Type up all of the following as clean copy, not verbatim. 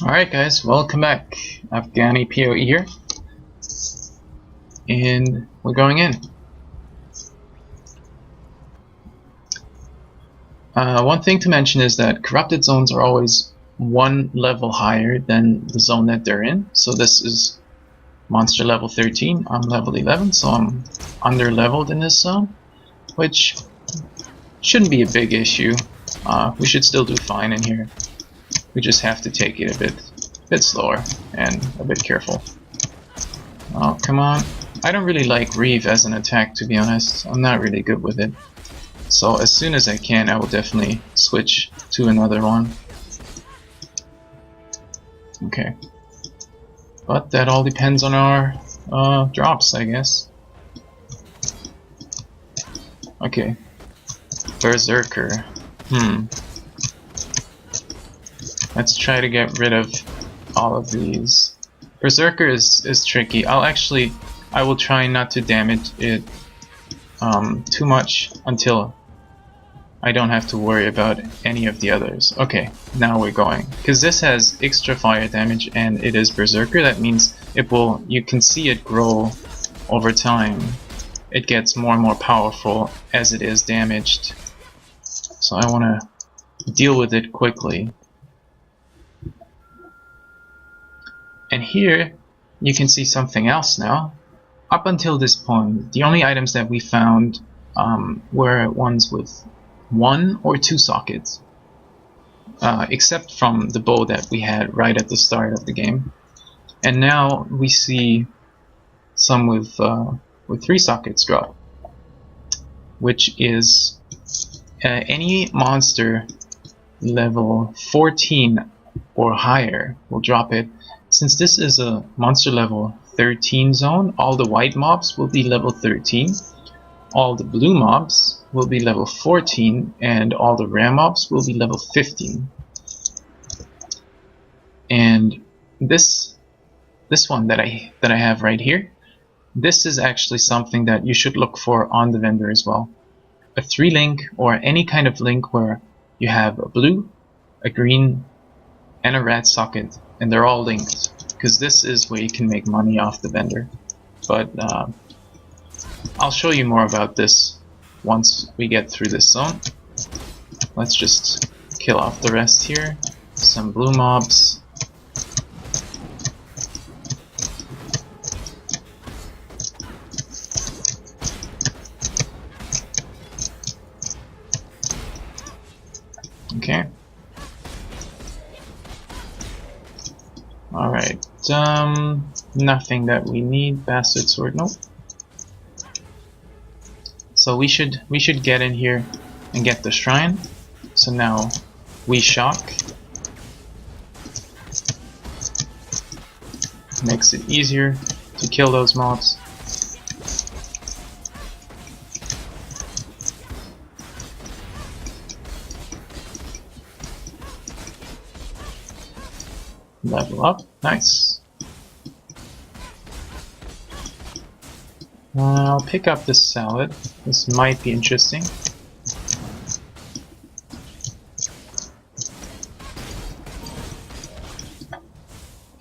Alright guys, welcome back. AfghaniPoE here. And we're going in. One thing to mention is that corrupted zones are always one level higher than the zone that they're in. So this is monster level 13, I'm level 11, so I'm under leveled in this zone, which shouldn't be a big issue. We should still do fine in here. We just have to take it a bit slower and a bit careful. Oh, come on. I don't really like Reeve as an attack, to be honest. I'm not really good with it. So as soon as I can, I will definitely switch to another one. Okay. But that all depends on our drops, I guess. Okay. Berserker. Let's try to get rid of all of these. Berserker is tricky. I will try not to damage it too much until I don't have to worry about any of the others. Okay, now we're going. Because this has extra fire damage and it is Berserker, that means you can see it grow over time. It gets more and more powerful as it is damaged. So I want to deal with it quickly. And here you can see something else now. Up until this point, the only items that we found were ones with 1 or 2 sockets, except from the bow that we had right at the start of the game. And now we see some with 3 sockets drop, which is any monster level 14 or higher will drop it. Since this is a monster level 13 zone, all the white mobs will be level 13, all the blue mobs will be level 14, and all the rare mobs will be level 15. And this one that I have right here, this is actually something that you should look for on the vendor as well. A 3 link, or any kind of link where you have a blue, a green, and a red socket, and they're all linked, because this is where you can make money off the vendor. But I'll show you more about this once we get through this zone. Let's just kill off the rest here. Some blue mobs. Okay. Alright, nothing that we need. Bastard sword, nope. So we should get in here and get the shrine. So now we shock. Makes it easier to kill those mobs. Level up, nice. I'll pick up this salad. This might be interesting.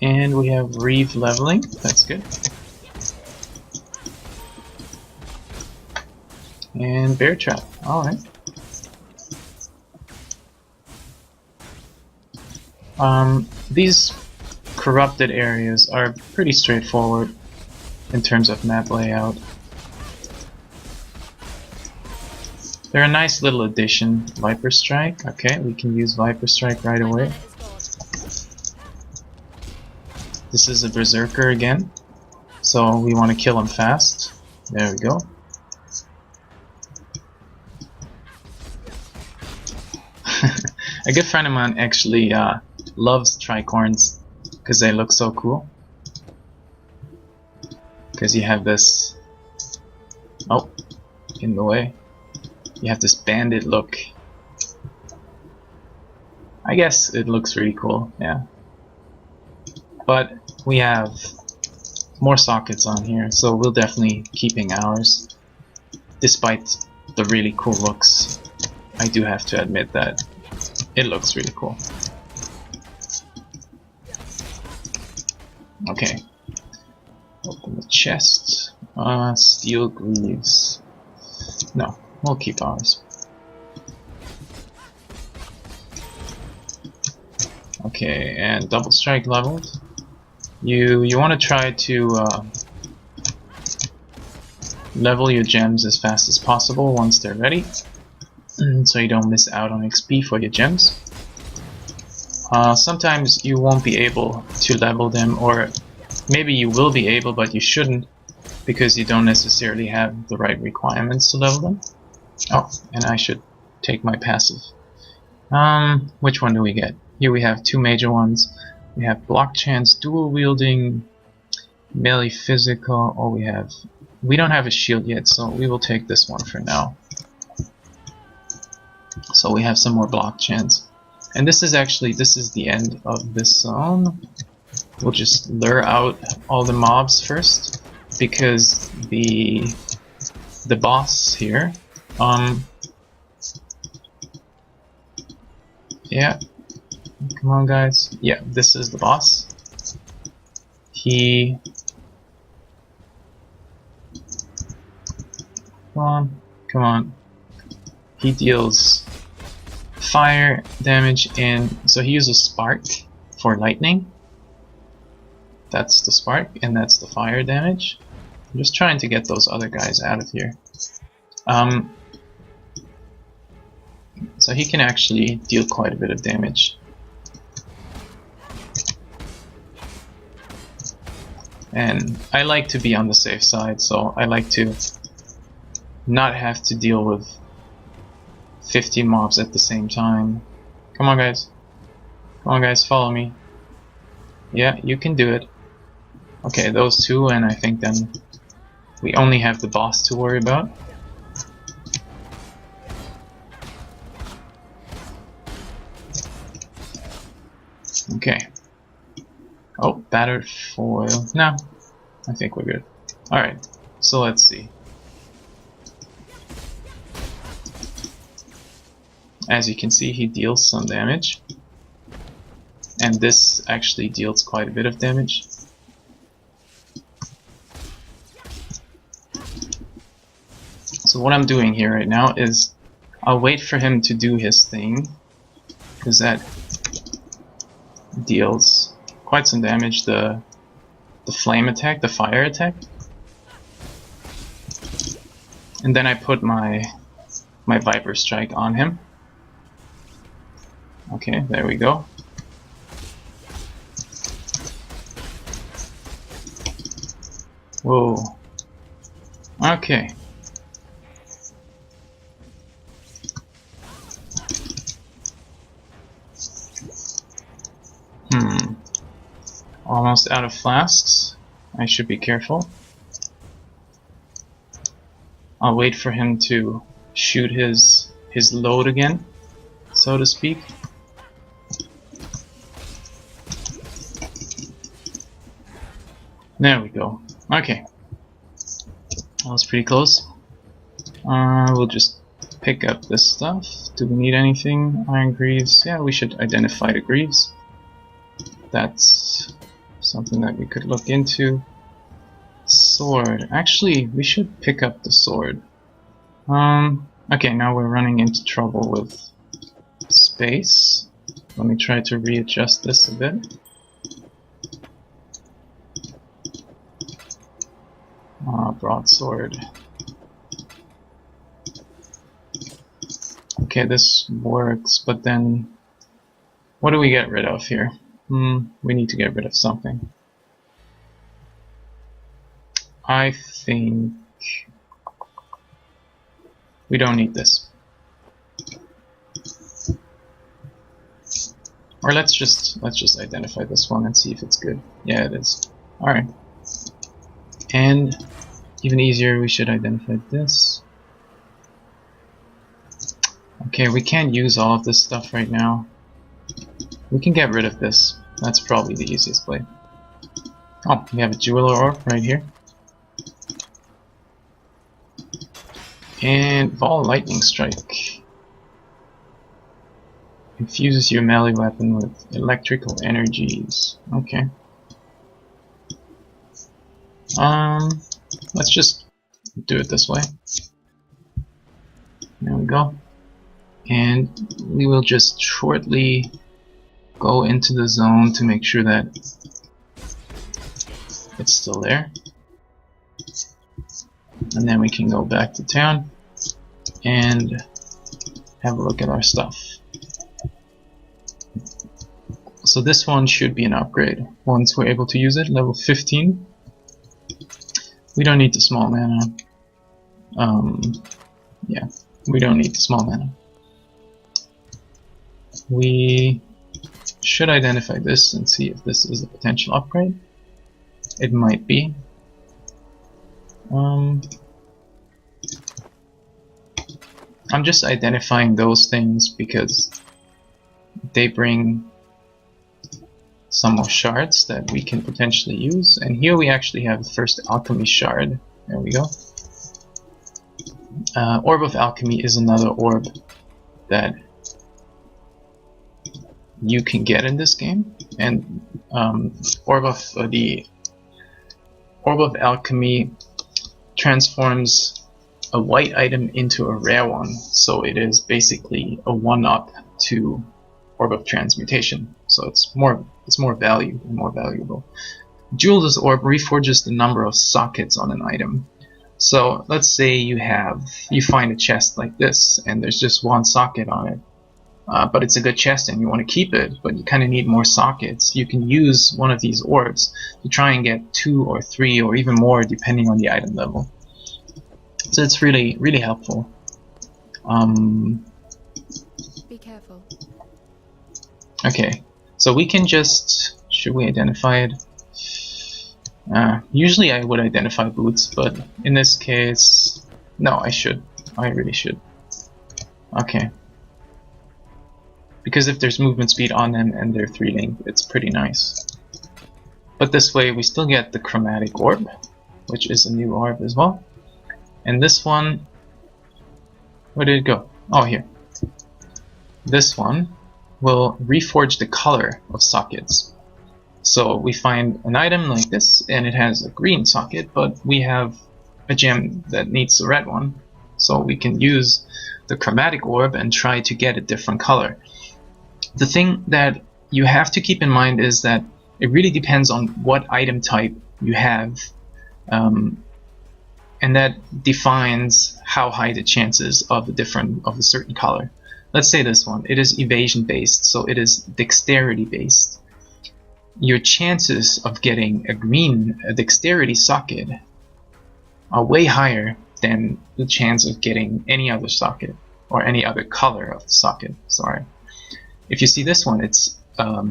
And we have Reeve leveling, that's good. And bear trap, alright. These corrupted areas are pretty straightforward in terms of map layout. They're a nice little addition. Viper Strike, okay, we can use Viper Strike right away. This is a Berserker again, so we want to kill him fast. There we go. A good friend of mine actually loves tricorns because they look so cool. Because you have this, oh, in the way, you have this bandit look. I guess it looks really cool, yeah. But we have more sockets on here, so we'll definitely keeping ours. Despite the really cool looks, I do have to admit that it looks really cool. Okay. Open the chest. Steel greaves. No, we'll keep ours. Okay, and double strike leveled. You want to try to level your gems as fast as possible once they're ready, so you don't miss out on XP for your gems. Sometimes you won't be able to level them, or maybe you will be able but you shouldn't, because you don't necessarily have the right requirements to level them. Oh, and I should take my passive. Which one do we get? Here we have two major ones. We have block chance, dual wielding, melee physical, or we don't have a shield yet, so we will take this one for now. So we have some more block chance. And this is the end of this zone. We'll just lure out all the mobs first, because the boss here, yeah, come on guys, yeah, this is the boss. Come on, he deals fire damage, and so he uses spark for lightning. That's the spark, and that's the fire damage. I'm just trying to get those other guys out of here. So he can actually deal quite a bit of damage. And I like to be on the safe side, so I like to not have to deal with 50 mobs at the same time. Come on guys. Come on guys, follow me. Yeah, you can do it. Okay, those two, and I think then we only have the boss to worry about. Okay. Oh, battered foil. No, I think we're good. Alright, so let's see. As you can see, he deals some damage. And this actually deals quite a bit of damage. So what I'm doing here right now is I'll wait for him to do his thing, because that deals quite some damage, the flame attack, the fire attack. And then I put my Viper Strike on him. Okay, there we go. Whoa. Okay. Almost out of flasks. I should be careful. I'll wait for him to shoot his load again, so to speak. There we go. Okay. That was pretty close. We'll just pick up this stuff. Do we need anything? Iron greaves. Yeah, we should identify the greaves. That's something that we could look into. Sword. Actually, we should pick up the sword. Okay, now we're running into trouble with space. Let me try to readjust this a bit. Broadsword. Okay, this works, but then what do we get rid of here? We need to get rid of something. I think we don't need this. Or let's just identify this one and see if it's good. Yeah, it is. Alright. And even easier, we should identify this. Okay, we can't use all of this stuff right now. We can get rid of this. That's probably the easiest way. Oh, we have a jeweler orb right here. And Ball Lightning Strike. Infuses your melee weapon with electrical energies. Okay. Let's just do it this way. There we go. And we will just shortly go into the zone to make sure that it's still there. And then we can go back to town and have a look at our stuff. So this one should be an upgrade once we're able to use it. Level 15. We don't need the small mana. Yeah, we don't need the small mana. We should identify this and see if this is a potential upgrade. It might be. I'm just identifying those things because they bring some more shards that we can potentially use. And here we actually have the first alchemy shard. There we go. Orb of Alchemy is another orb that you can get in this game, and the Orb of Alchemy transforms a white item into a rare one, so it is basically a one-up to Orb of Transmutation. So it's more valuable. Jeweler's Orb reforges the number of sockets on an item. So let's say you find a chest like this, and there's just one socket on it. But it's a good chest and you want to keep it, but you kind of need more sockets. You can use one of these orbs to try and get 2 or 3 or even more depending on the item level. So it's really, really helpful. Be careful. Okay, so we can just... should we identify it? Usually I would identify boots, but in this case... no, I should. I really should. Okay. Because if there's movement speed on them and they're 3-linked, it's pretty nice. But this way we still get the chromatic orb, which is a new orb as well. And this one, where did it go? Oh, here. This one will reforge the color of sockets. So we find an item like this and it has a green socket, but we have a gem that needs a red one. So we can use the chromatic orb and try to get a different color. The thing that you have to keep in mind is that it really depends on what item type you have, and that defines how high the chances of a certain color. Let's say this one, it is evasion based, so it is dexterity based. Your chances of getting a dexterity socket are way higher than the chance of getting any other socket or any other color of the socket. Sorry. If you see this one, it's a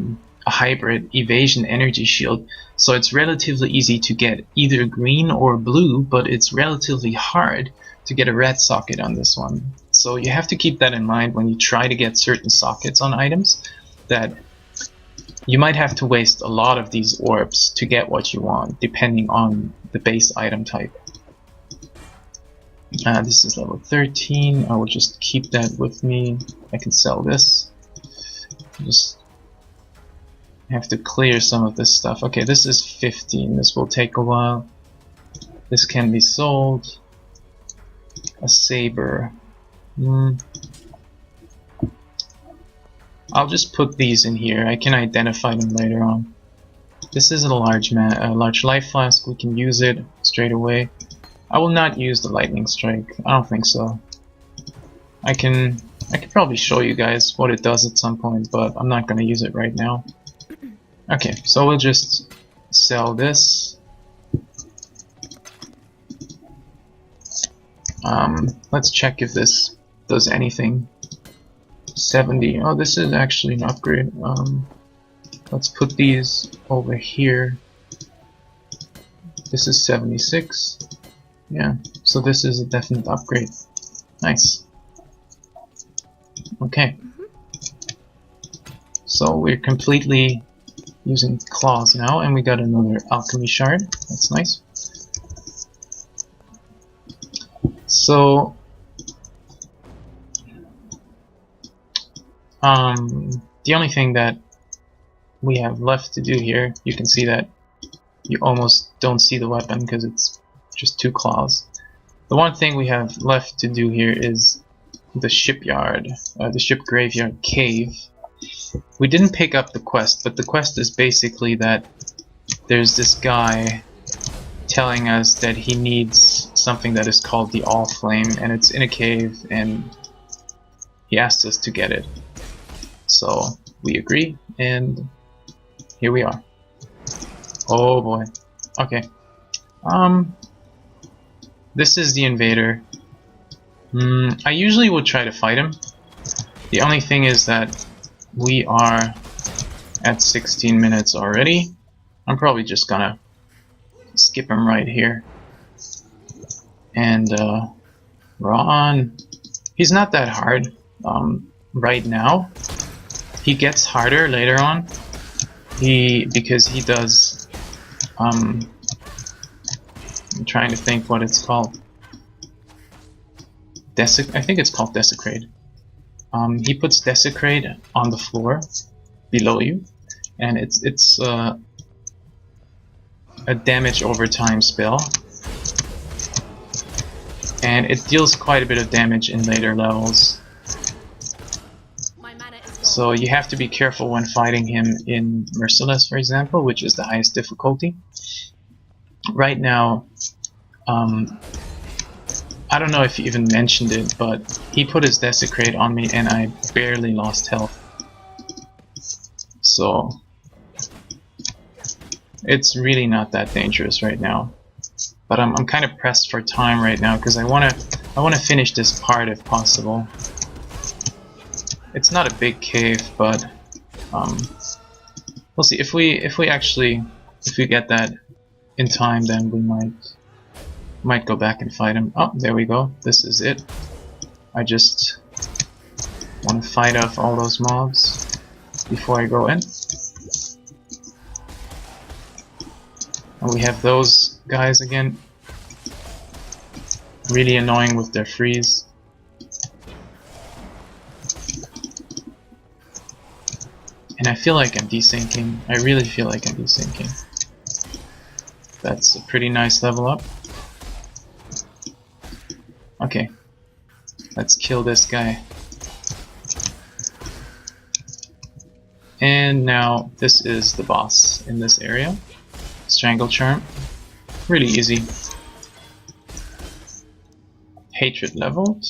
hybrid evasion energy shield, so it's relatively easy to get either green or blue, but it's relatively hard to get a red socket on this one. So you have to keep that in mind when you try to get certain sockets on items, that you might have to waste a lot of these orbs to get what you want, depending on the base item type. This is level 13, I will just keep that with me. I can sell this. Just have to clear some of this stuff. Okay, this is 15. This will take a while. This can be sold. A saber. I'll just put these in here. I can identify them later on. This is a large life flask. We can use it straight away. I will not use the lightning strike. I don't think so. I can probably show you guys what it does at some point, but I'm not going to use it right now. Okay, so we'll just sell this. Let's check if this does anything. 70. Oh, this is actually an upgrade. Let's put these over here. This is 76. Yeah, so this is a definite upgrade. Nice. Okay. So we're completely using claws now, and we got another alchemy shard. That's nice. So the only thing that we have left to do here, you can see that you almost don't see the weapon because it's just two claws. The one thing we have left to do here is the shipyard, the ship graveyard cave. We didn't pick up the quest, but the quest is basically that there's this guy telling us that he needs something that is called the All Flame, and it's in a cave, and he asked us to get it. So we agree, and here we are. Oh boy. Okay. This is the invader. I usually would try to fight him. The only thing is that we are at 16 minutes already. I'm probably just gonna skip him right here. And run. He's not that hard right now. He gets harder later on. Because he does I'm trying to think what it's called. I think it's called Desecrate. He puts Desecrate on the floor below you, and it's a damage over time spell, and it deals quite a bit of damage in later levels. So you have to be careful when fighting him in Merciless, for example, which is the highest difficulty. Right now, I don't know if he even mentioned it, but he put his Desecrate on me and I barely lost health. So it's really not that dangerous right now. But I'm kind of pressed for time right now because I wanna finish this part if possible. It's not a big cave, but we'll see. If we get that in time, then we might go back and fight him. Oh, there we go. This is it. I just want to fight off all those mobs before I go in. And we have those guys again. Really annoying with their freeze. And I feel like I'm desyncing. I really feel like I'm desyncing. That's a pretty nice level up. Okay. Let's kill this guy. And now this is the boss in this area. Strangle Charm. Really easy. Hatred leveled.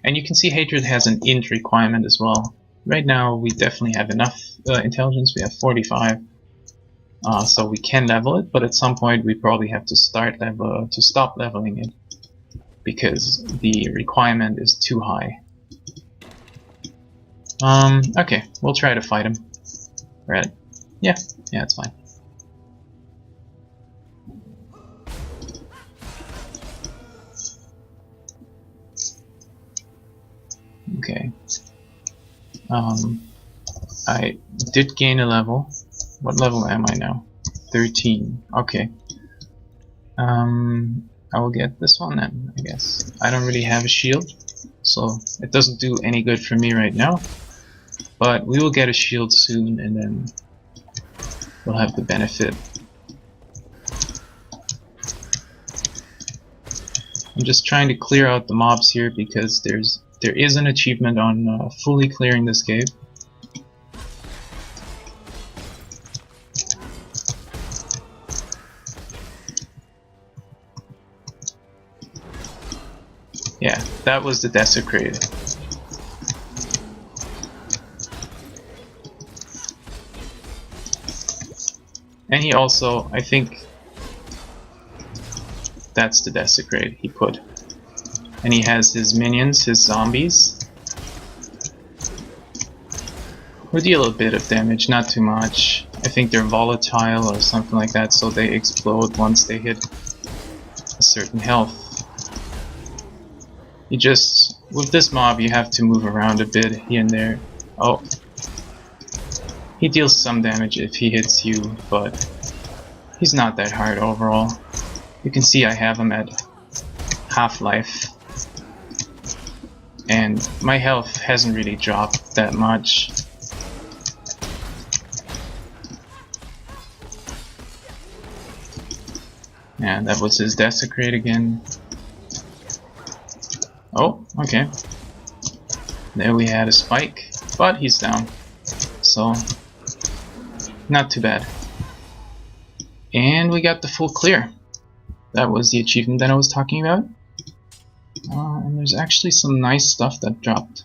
And you can see Hatred has an int requirement as well. Right now we definitely have enough intelligence. We have 45. So we can level it, but at some point we probably have to stop leveling it because the requirement is too high. Okay, we'll try to fight him. Right? Yeah, it's fine. Okay. I did gain a level. What level am I now? 13. Okay. I will get this one then, I guess. I don't really have a shield, so it doesn't do any good for me right now. But we will get a shield soon, and then we'll have the benefit. I'm just trying to clear out the mobs here because there is an achievement on fully clearing this cave. Yeah, that was the Desecrated. And he also, I think, that's the Desecrate he put. And he has his minions, his zombies, who deal a bit of damage, not too much. I think they're volatile or something like that, so they explode once they hit a certain health. You just, with this mob you have to move around a bit here and there. Oh, he deals some damage if he hits you, but he's not that hard overall. You can see I have him at half-life, and my health hasn't really dropped that much. And that was his desecrate again. Oh, okay. There we had a spike, but he's down. So, not too bad. And we got the full clear. That was the achievement that I was talking about. And there's actually some nice stuff that dropped.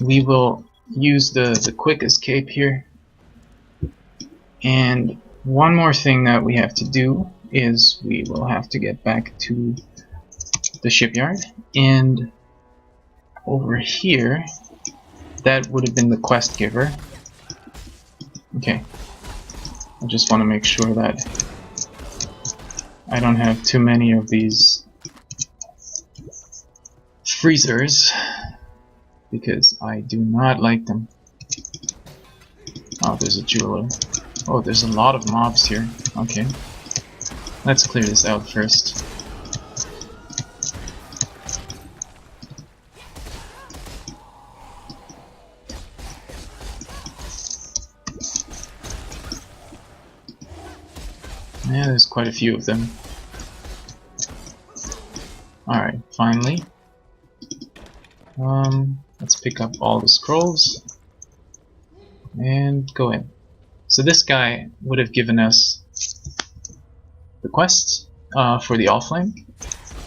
We will use the quick escape here. And one more thing that we have to do is we will have to get back to the shipyard. And over here, that would have been the quest giver. Okay. I just want to make sure that I don't have too many of these freezers, because I do not like them. Oh, there's a jeweler. Oh, there's a lot of mobs here. Okay. Let's clear this out first. Yeah, there's quite a few of them. Alright, finally. Let's pick up all the scrolls and go in. So this guy would have given us the quest for the Allflame,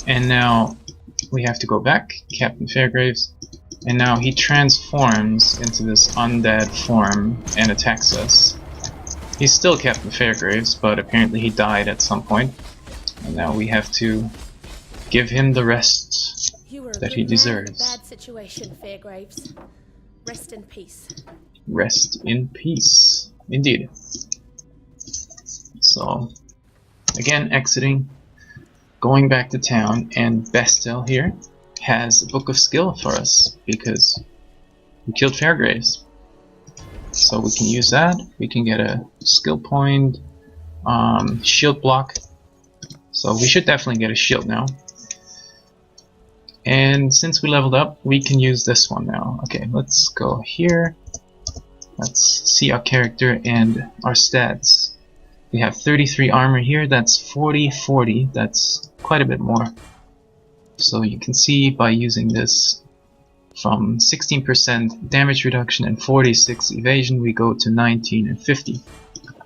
and now we have to go back, Captain Fairgraves, and now he transforms into this undead form and attacks us. He's still Captain Fairgraves, but apparently he died at some point, and now we have to give him the rest that he deserves. Bad situation, Fairgraves. Rest in peace. Rest in peace, indeed. So, again, exiting, going back to town, and Bestel here has a book of skill for us because we killed Fairgraves. So we can use that. We can get a skill point, shield block. So we should definitely get a shield now. And since we leveled up, we can use this one now. Okay, let's go here. Let's see our character and our stats. We have 33 armor here. That's 40. That's quite a bit more. So you can see by using this, from 16% damage reduction and 46 evasion, we go to 19 and 50.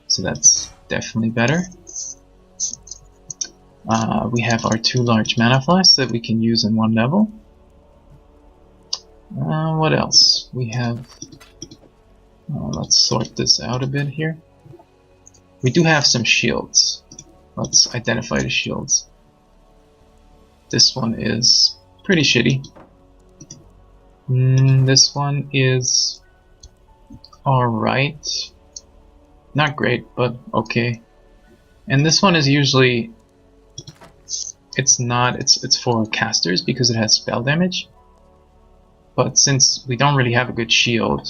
So that's definitely better. We have our 2 large mana flasks that we can use in one level. What else? We have... let's sort this out a bit here. We do have some shields. Let's identify the shields. This one is pretty shitty. This one is alright. Not great, but okay. And this one is usually... It's for casters because it has spell damage. But since we don't really have a good shield,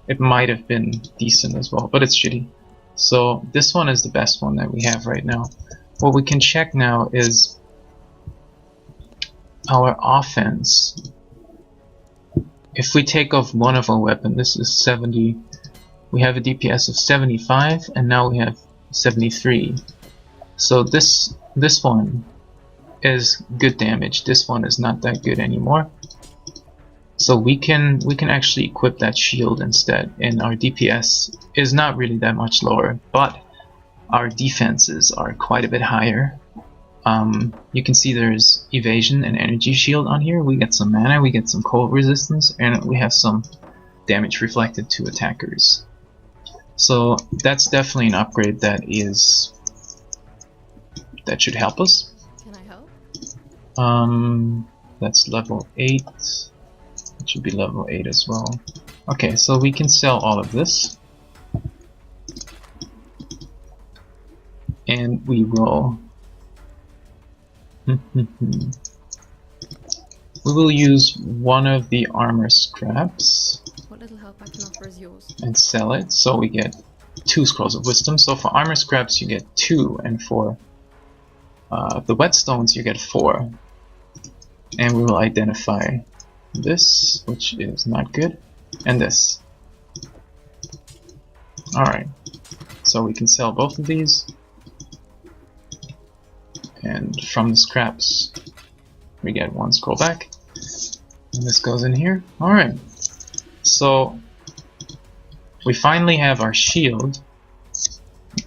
it might have been decent as well, but it's shitty. So this one is the best one that we have right now. What we can check now is our offense. If we take off one of our weapons, this is 70. We have a DPS of 75, and now we have 73. So this one is good damage. This one is not that good anymore. So we can actually equip that shield instead, and our DPS is not really that much lower, but our defenses are quite a bit higher. You can see there's evasion and energy shield on here. We get some mana, we get some cold resistance, and we have some damage reflected to attackers. So that's definitely an upgrade that should help us. Can I help? That's level 8. It should be level 8 as well. Okay, so we can sell all of this. And we will... we will use one of the armor scraps. What little help I can offer is yours. And sell it, so we get 2 scrolls of wisdom. So for armor scraps you get 2, and for the whetstones you get 4. And we will identify this, which is not good, and this. Alright, So we can sell both of these. And from the scraps, we get 1 scroll back. And this goes in here. Alright. So we finally have our shield.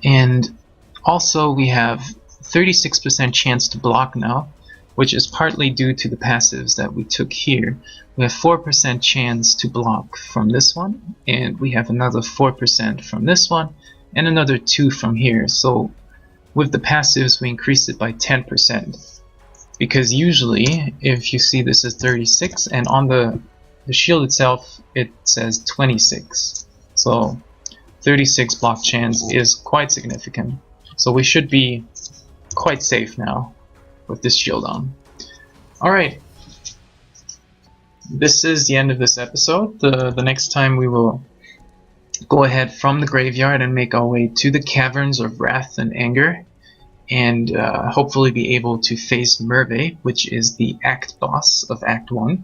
And also we have 36% chance to block now, which is partly due to the passives that we took here. We have 4% chance to block from this one, and we have another 4% from this one, and another 2 from here. So with the passives we increased it by 10%. Because usually, if you see this is 36, and on the shield itself it says 26. So 36 block chance is quite significant. So we should be quite safe now with this shield on. Alright, this is the end of this episode. The next time we will go ahead from the graveyard and make our way to the Caverns of Wrath and Anger, and hopefully be able to face Merve, which is the Act boss of Act 1.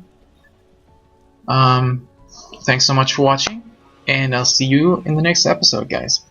Thanks so much for watching, and I'll see you in the next episode, guys.